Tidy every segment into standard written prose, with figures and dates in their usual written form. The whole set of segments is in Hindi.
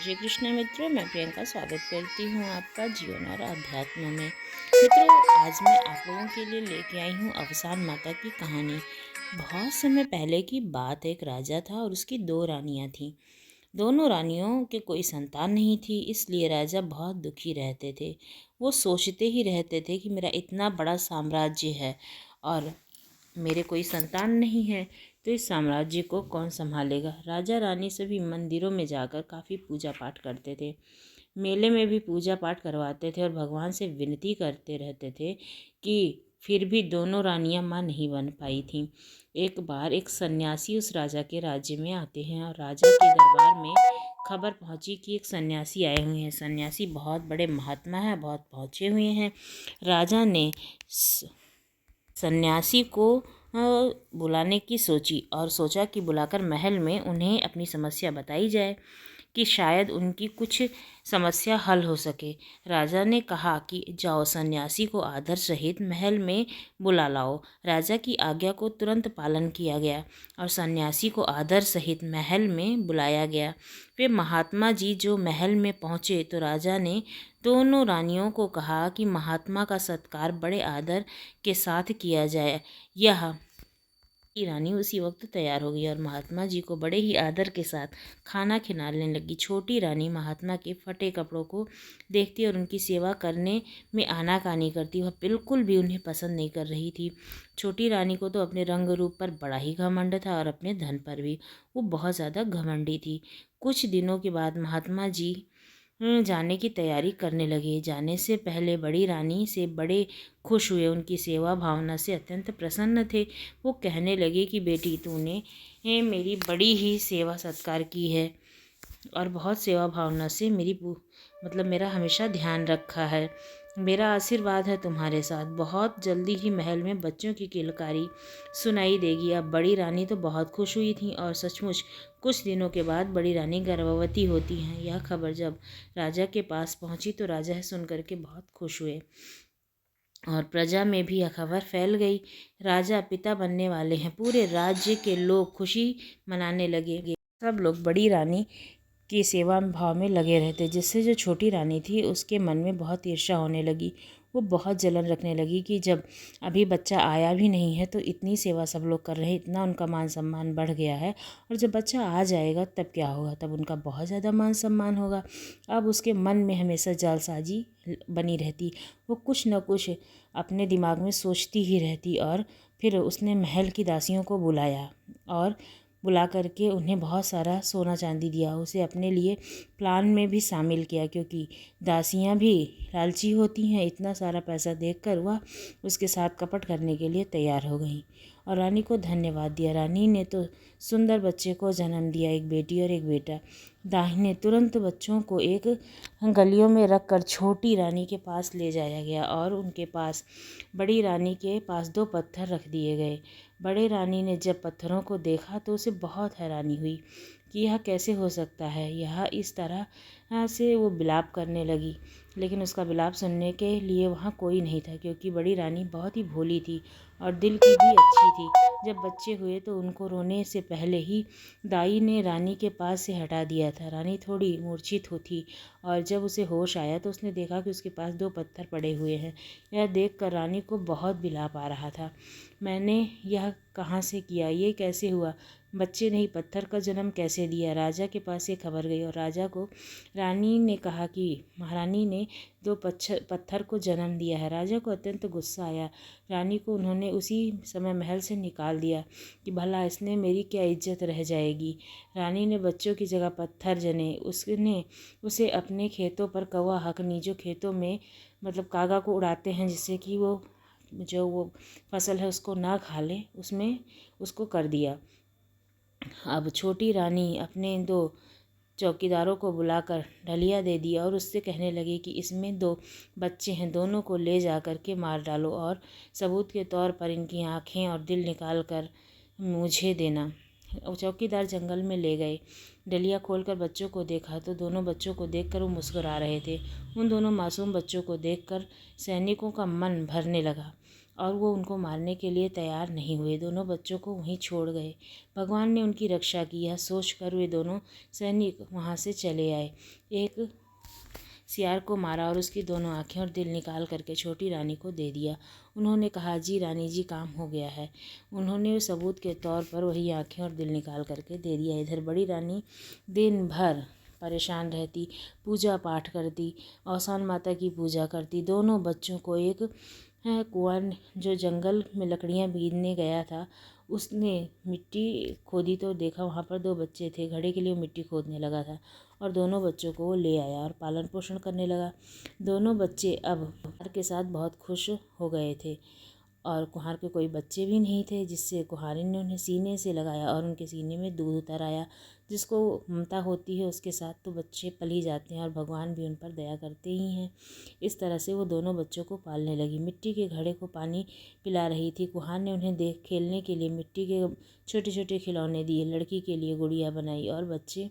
श्री कृष्ण मित्रों, मैं प्रियंका स्वागत करती हूँ आपका जीवन और अध्यात्म में। मित्रों, आज मैं आप लोगों के लिए लेके आई हूँ अवसान माता की कहानी। बहुत समय पहले की बात, एक राजा था और उसकी दो रानियाँ थीं। दोनों रानियों के कोई संतान नहीं थी, इसलिए राजा बहुत दुखी रहते थे। वो सोचते ही रहते थे कि मेरा इतना बड़ा साम्राज्य है और मेरे कोई संतान नहीं है, तो इस साम्राज्य को कौन संभालेगा। राजा रानी सभी मंदिरों में जाकर काफ़ी पूजा पाठ करते थे, मेले में भी पूजा पाठ करवाते थे और भगवान से विनती करते रहते थे कि फिर भी दोनों रानियां मां नहीं बन पाई थीं। एक बार एक सन्यासी उस राजा के राज्य में आते हैं और राजा के दरबार में खबर पहुंची कि एक सन्यासी आए हुए हैं। सन्यासी बहुत बड़े महात्मा हैं, बहुत पहुँचे हुए हैं। राजा ने सन्यासी को बुलाने की सोची और सोचा कि बुलाकर महल में उन्हें अपनी समस्या बताई जाए कि शायद उनकी कुछ समस्या हल हो सके। राजा ने कहा कि जाओ, सन्यासी को आदर सहित महल में बुला लाओ। राजा की आज्ञा को तुरंत पालन किया गया और सन्यासी को आदर सहित महल में बुलाया गया। वे महात्मा जी जो महल में पहुँचे तो राजा ने दोनों रानियों को कहा कि महात्मा का सत्कार बड़े आदर के साथ किया जाए। यह की रानी उसी वक्त तैयार हो गई और महात्मा जी को बड़े ही आदर के साथ खाना खिलाने लगी। छोटी रानी महात्मा के फटे कपड़ों को देखती और उनकी सेवा करने में आनाकानी करती। वह बिल्कुल भी उन्हें पसंद नहीं कर रही थी। छोटी रानी को तो अपने रंग रूप पर बड़ा ही घमंड था और अपने धन पर भी। वो बहुत ज़्यादा घमंडी थी। कुछ दिनों के बाद महात्मा जी जाने की तैयारी करने लगे। जाने से पहले बड़ी रानी से बड़े खुश हुए, उनकी सेवा भावना से अत्यंत प्रसन्न थे। वो कहने लगे कि बेटी, तूने मेरी बड़ी ही सेवा सत्कार की है और बहुत सेवा भावना से मेरा हमेशा ध्यान रखा है। मेरा आशीर्वाद है तुम्हारे साथ। बहुत जल्दी ही महल में बच्चों की किलकारी सुनाई देगी। अब बड़ी रानी तो बहुत खुश हुई थी और सचमुच कुछ दिनों के बाद बड़ी रानी गर्भवती होती हैं। यह खबर जब राजा के पास पहुंची तो राजा है सुनकर के बहुत खुश हुए और प्रजा में भी यह खबर फैल गई। राजा पिता बनने वाले हैं। पूरे राज्य के लोग खुशी मनाने लगे। सब लोग बड़ी रानी की सेवा भाव में लगे रहते, जिससे जो छोटी रानी थी उसके मन में बहुत ईर्ष्या होने लगी। वो बहुत जलन रखने लगी कि जब अभी बच्चा आया भी नहीं है तो इतनी सेवा सब लोग कर रहे हैं, इतना उनका मान सम्मान बढ़ गया है, और जब बच्चा आ जाएगा तब क्या होगा, तब उनका बहुत ज़्यादा मान सम्मान होगा। अब उसके मन में हमेशा जालसाजी बनी रहती। वो कुछ न कुछ अपने दिमाग में सोचती ही रहती और फिर उसने महल की दासियों को बुलाया और बुला करके उन्हें बहुत सारा सोना चांदी दिया। उसे अपने लिए प्लान में भी शामिल किया, क्योंकि दासियां भी लालची होती हैं। इतना सारा पैसा देखकर वह उसके साथ कपट करने के लिए तैयार हो गई और रानी को धन्यवाद दिया। रानी ने तो सुंदर बच्चे को जन्म दिया, एक बेटी और एक बेटा। दाहिने तुरंत बच्चों को एक गलियों में रखकर छोटी रानी के पास ले जाया गया और उनके पास बड़ी रानी के पास दो पत्थर रख दिए गए। बड़े रानी ने जब पत्थरों को देखा तो उसे बहुत हैरानी हुई कि यह कैसे हो सकता है। यह इस तरह से वो विलाप करने लगी, लेकिन उसका विलाप सुनने के लिए वहाँ कोई नहीं था, क्योंकि बड़ी रानी बहुत ही भोली थी और दिल की भी अच्छी थी। जब बच्चे हुए तो उनको रोने से पहले ही दाई ने रानी के पास से हटा दिया था। रानी थोड़ी मूर्छित थी और जब उसे होश आया तो उसने देखा कि उसके पास दो पत्थर पड़े हुए हैं। यह देखकर रानी को बहुत विलाप आ रहा था। मैंने यह कहाँ से किया, ये कैसे हुआ, बच्चे ने ही पत्थर का जन्म कैसे दिया। राजा के पास ये खबर गई और राजा को रानी ने कहा कि महारानी ने दो पत्थर को जन्म दिया है। राजा को अत्यंत गुस्सा आया। रानी को उन्होंने उसी समय महल से निकाल दिया कि भला इसने मेरी क्या इज्जत रह जाएगी। रानी ने बच्चों की जगह पत्थर जने। उसने उसे अपने खेतों पर कौवा हकनी, जो खेतों में कागा को उड़ाते हैं जिससे कि वो फसल है उसको ना खा ले, उसमें उसको कर दिया। अब छोटी रानी अपने दो चौकीदारों को बुलाकर ढलिया दे दिया और उससे कहने लगी कि इसमें दो बच्चे हैं, दोनों को ले जा कर के मार डालो और सबूत के तौर पर इनकी आँखें और दिल निकाल कर मुझे देना। चौकीदार जंगल में ले गए। डलिया खोलकर बच्चों को देखा तो दोनों बच्चों को देखकर वो मुस्कुरा रहे थे। उन दोनों मासूम बच्चों को देखकर सैनिकों का मन भरने लगा और वो उनको मारने के लिए तैयार नहीं हुए, दोनों बच्चों को वहीं छोड़ गए। भगवान ने उनकी रक्षा की, यह सोचकर वे दोनों सैनिक वहाँ से चले आए। एक सियार को मारा और उसकी दोनों आँखें और दिल निकाल करके छोटी रानी को दे दिया। उन्होंने कहा, जी रानी जी, काम हो गया है। उन्होंने सबूत के तौर पर वही आँखें और दिल निकाल करके दे दिया। इधर बड़ी रानी दिन भर परेशान रहती, पूजा पाठ करती, औसान माता की पूजा करती। दोनों बच्चों को एक कुंवर जो जंगल में लकड़ियाँ बीनने गया था, उसने मिट्टी खोदी तो देखा वहाँ पर 2 बच्चे थे। घड़े के लिए वो मिट्टी खोदने लगा था और दोनों बच्चों को वो ले आया और पालन पोषण करने लगा। दोनों बच्चे अब कुम्हार के साथ बहुत खुश हो गए थे और कुम्हार के कोई बच्चे भी नहीं थे, जिससे कुम्हारिन ने उन्हें सीने से लगाया और उनके सीने में दूध उतर आया। जिसको ममता होती है उसके साथ तो बच्चे पल ही जाते हैं और भगवान भी उन पर दया करते ही हैं। इस तरह से वो दोनों बच्चों को पालने लगी। मिट्टी के घड़े को पानी पिला रही थी। कुम्हार ने उन्हें देख खेलने के लिए मिट्टी के छोटे छोटे खिलौने दिए। लड़की के लिए गुड़िया बनाई और बच्चे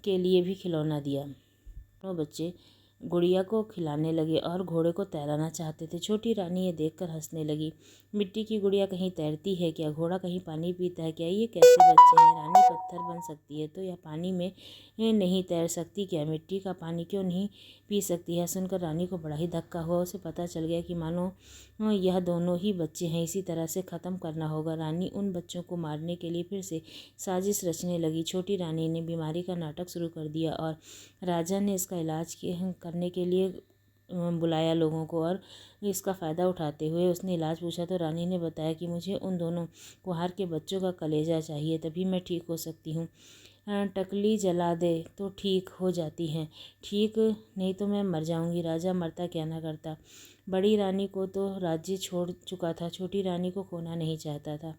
के लिए भी खिलौना दिया। दोनों बच्चे गुड़िया को खिलाने लगे और घोड़े को तैराना चाहते थे। छोटी रानी ये देखकर हंसने लगी। मिट्टी की गुड़िया कहीं तैरती है क्या? घोड़ा कहीं पानी पीता है क्या? ये कैसे बच्चे हैं? रानी पत्थर बन सकती है तो यह पानी में नहीं तैर सकती क्या? मिट्टी का पानी क्यों नहीं पी सकती है? सुनकर रानी को बड़ा ही धक्का हुआ। उसे पता चल गया कि मानो यह दोनों ही बच्चे हैं, इसी तरह से ख़त्म करना होगा। रानी उन बच्चों को मारने के लिए फिर से साजिश रचने लगी। छोटी रानी ने बीमारी का नाटक शुरू कर दिया और राजा ने इसका इलाज करने के लिए बुलाया लोगों को और इसका फ़ायदा उठाते हुए उसने इलाज पूछा तो रानी ने बताया कि मुझे उन दोनों कुम्हार के बच्चों का कलेजा चाहिए, तभी मैं ठीक हो सकती हूँ। टकली जला दे तो ठीक हो जाती हैं, ठीक नहीं तो मैं मर जाऊंगी। राजा मरता क्या ना करता। बड़ी रानी को तो राज्य छोड़ चुका था, छोटी रानी को खोना नहीं चाहता था।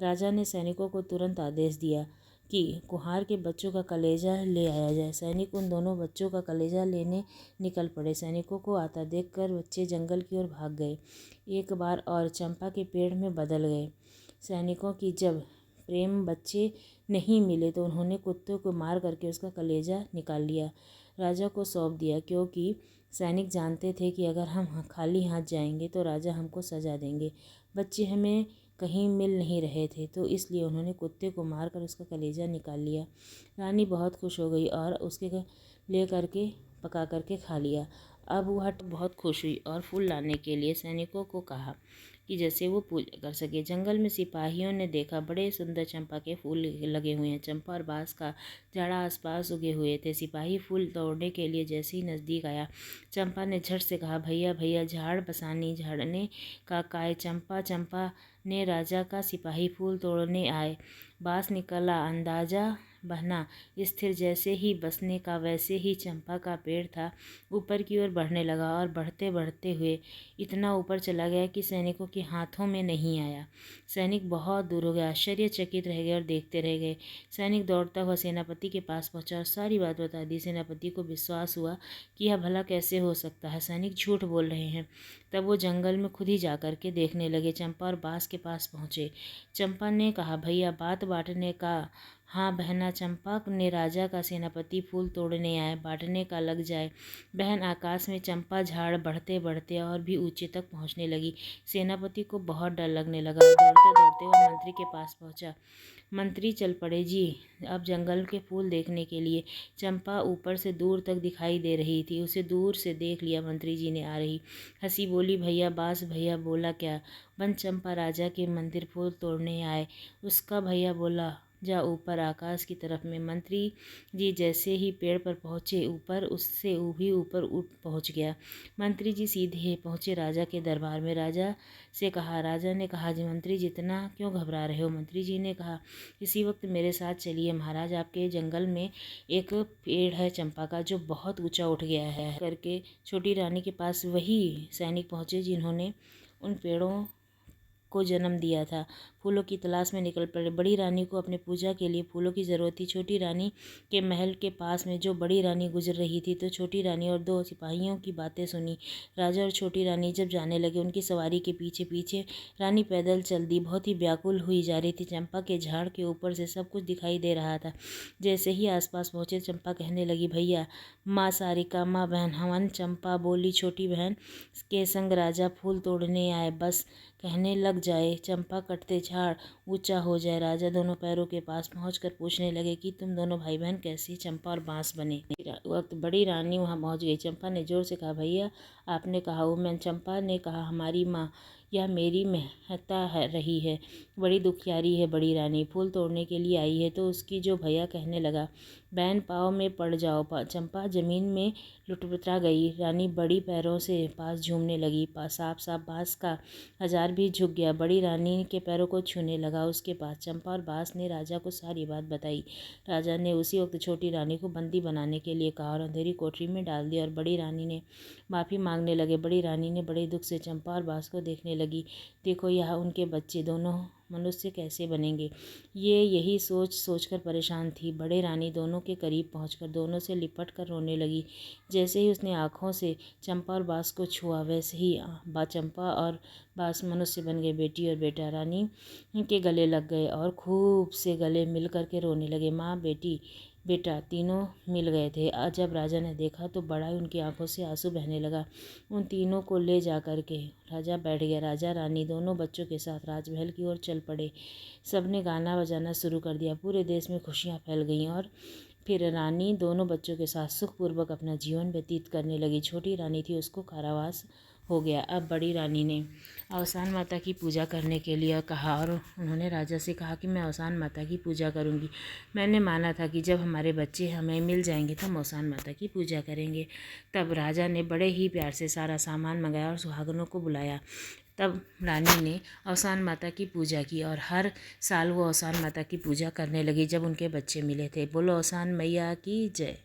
राजा ने सैनिकों को तुरंत आदेश दिया कि कुम्हार के बच्चों का कलेजा ले आया जाए। सैनिक उन दोनों बच्चों का कलेजा लेने निकल पड़े। सैनिकों को आता देखकर बच्चे जंगल की ओर भाग गए। एक बार और चंपा के पेड़ में बदल गए। सैनिकों की जब प्रेम बच्चे नहीं मिले तो उन्होंने कुत्ते को मार करके उसका कलेजा निकाल लिया, राजा को सौंप दिया, क्योंकि सैनिक जानते थे कि अगर हम खाली हाथ जाएंगे तो राजा हमको सजा देंगे। बच्चे हमें कहीं मिल नहीं रहे थे तो इसलिए उन्होंने कुत्ते को मार कर उसका कलेजा निकाल लिया। रानी बहुत खुश हो गई और उसके ले करके पका करके खा लिया। अब वह बहुत खुश हुई और फूल लाने के लिए सैनिकों को कहा कि जैसे वो पूजा कर सके। जंगल में सिपाहियों ने देखा बड़े सुंदर चंपा के फूल लगे हुए हैं। चंपा और बांस का झाड़ा आसपास उगे हुए थे। सिपाही फूल तोड़ने के लिए जैसे ही नज़दीक आया, चंपा ने झट से कहा, भैया भैया, झाड़ बसानी झाड़ने का काय। चंपा चंपा ने राजा का सिपाही फूल तोड़ने आए। बांस निकला, अंदाजा बहना स्थिर, जैसे ही बसने का वैसे ही चंपा का पेड़ था ऊपर की ओर बढ़ने लगा और बढ़ते बढ़ते हुए इतना ऊपर चला गया कि सैनिकों के हाथों में नहीं आया। सैनिक बहुत दूर हो गए, आश्चर्यचकित रह गए और देखते रह गए। सैनिक दौड़ता हुआ सेनापति के पास पहुंचा और सारी बात बता दी। सेनापति को विश्वास हुआ कि यह भला कैसे हो सकता है, सैनिक झूठ बोल रहे हैं। तब वो जंगल में खुद ही जा कर के देखने लगे। चंपा और बांस के पास पहुँचे। चंपा ने कहा, भैया बात बांटने का। हाँ बहना, चंपा ने राजा का सेनापति फूल तोड़ने आए, बांटने का लग जाए। बहन, आकाश में चंपा झाड़ बढ़ते बढ़ते और भी ऊंचे तक पहुंचने लगी। सेनापति को बहुत डर लगने लगा। दौड़ते दौड़ते वह मंत्री के पास पहुंचा। मंत्री चल पड़े जी अब जंगल के फूल देखने के लिए। चंपा ऊपर से दूर तक दिखाई दे रही थी। उसे दूर से देख लिया मंत्री जी ने आ रही। हंसी बोली, भैया बास भैया बोला क्या? वन चंपा राजा के मंदिर फूल तोड़ने आए। उसका भैया बोला, जा ऊपर आकाश की तरफ में। मंत्री जी जैसे ही पेड़ पर पहुँचे ऊपर, उससे भी ऊपर उठ पहुँच गया। मंत्री जी सीधे पहुँचे राजा के दरबार में। राजा से कहा, राजा ने कहा, जी मंत्री जी इतना क्यों घबरा रहे हो? मंत्री जी ने कहा, इसी वक्त मेरे साथ चलिए महाराज, आपके जंगल में एक पेड़ है चंपा का जो बहुत ऊंचा उठ गया है करके छोटी रानी के पास वही सैनिक पहुँचे जिन्होंने उन पेड़ों को जन्म दिया था। फूलों की तलाश में निकल पड़े। बड़ी रानी को अपने पूजा के लिए फूलों की ज़रूरत थी। छोटी रानी के महल के पास में जो बड़ी रानी गुजर रही थी तो छोटी रानी और 2 सिपाहियों की बातें सुनी। राजा और छोटी रानी जब जाने लगे, उनकी सवारी के पीछे पीछे रानी पैदल चल दी। बहुत ही व्याकुल हुई जा रही थी। चंपा के झाड़ के ऊपर से सब कुछ दिखाई दे रहा था। जैसे ही आसपास पहुँचे, चंपा कहने लगी, भैया, माँ सारिका, माँ बहन हवन। चंपा बोली, छोटी बहन के संग राजा फूल तोड़ने आए, बस कहने लग जाए, चंपा कटते झाड़ ऊंचा हो जाए। राजा दोनों पैरों के पास पहुंचकर पूछने लगे कि तुम दोनों भाई बहन कैसे चंपा और बांस बने। वक्त बड़ी रानी वहां पहुंच गई। चंपा ने जोर से कहा, भैया आपने कहा वो मैं। चंपा ने कहा, हमारी माँ यह मेरी महता रही है, बड़ी दुखियारी है बड़ी रानी, फूल तोड़ने के लिए आई है तो उसकी जो भैया कहने लगा, बहन पाँव में पड़ जाओ। चंपा जमीन में लुटपुटा गई। रानी बड़ी पैरों से पास झूमने लगी। साफ साफ बांस का हजार भी झुक गया, बड़ी रानी के पैरों को छूने लगा। उसके पास चंपा और बांस ने राजा को सारी बात बताई। राजा ने उसी वक्त छोटी रानी को बंदी बनाने के लिए कहा और अंधेरी कोठरी में डाल दिया और बड़ी रानी ने माफ़ी मांगने लगे। बड़ी रानी ने बड़े दुख से चंपा और बांस को देखने लगी। देखो यह उनके बच्चे दोनों मनुष्य कैसे बनेंगे, ये यही सोच सोचकर परेशान थी। बड़े रानी दोनों के करीब पहुंचकर दोनों से लिपट कर रोने लगी। जैसे ही उसने आँखों से चंपा और बांस को छुआ, वैसे ही चंपा और बांस मनुष्य बन गए। बेटी और बेटा रानी के गले लग गए और खूब से गले मिल कर के रोने लगे। माँ बेटी बेटा तीनों मिल गए थे। जब राजा ने देखा तो बड़ा ही उनकी आंखों से आंसू बहने लगा। उन तीनों को ले जा कर के राजा बैठ गया। राजा रानी दोनों बच्चों के साथ राजमहल की ओर चल पड़े। सबने गाना बजाना शुरू कर दिया। पूरे देश में खुशियाँ फैल गईं और फिर रानी दोनों बच्चों के साथ सुखपूर्वक अपना जीवन व्यतीत करने लगी। छोटी रानी थी, उसको कारावास हो गया। अब बड़ी रानी ने अवसान माता की पूजा करने के लिए कहा और उन्होंने राजा से कहा कि मैं अवसान माता की पूजा करूंगी। मैंने माना था कि जब हमारे बच्चे हमें मिल जाएंगे तो हम अवसान माता की पूजा करेंगे। तब राजा ने बड़े ही प्यार से सारा सामान मंगाया और सुहागनों को बुलाया। तब रानी ने अवसान माता की पूजा की और हर साल वो अवसान माता की पूजा करने लगी जब उनके बच्चे मिले थे। बोलो अवसान मैया की जय।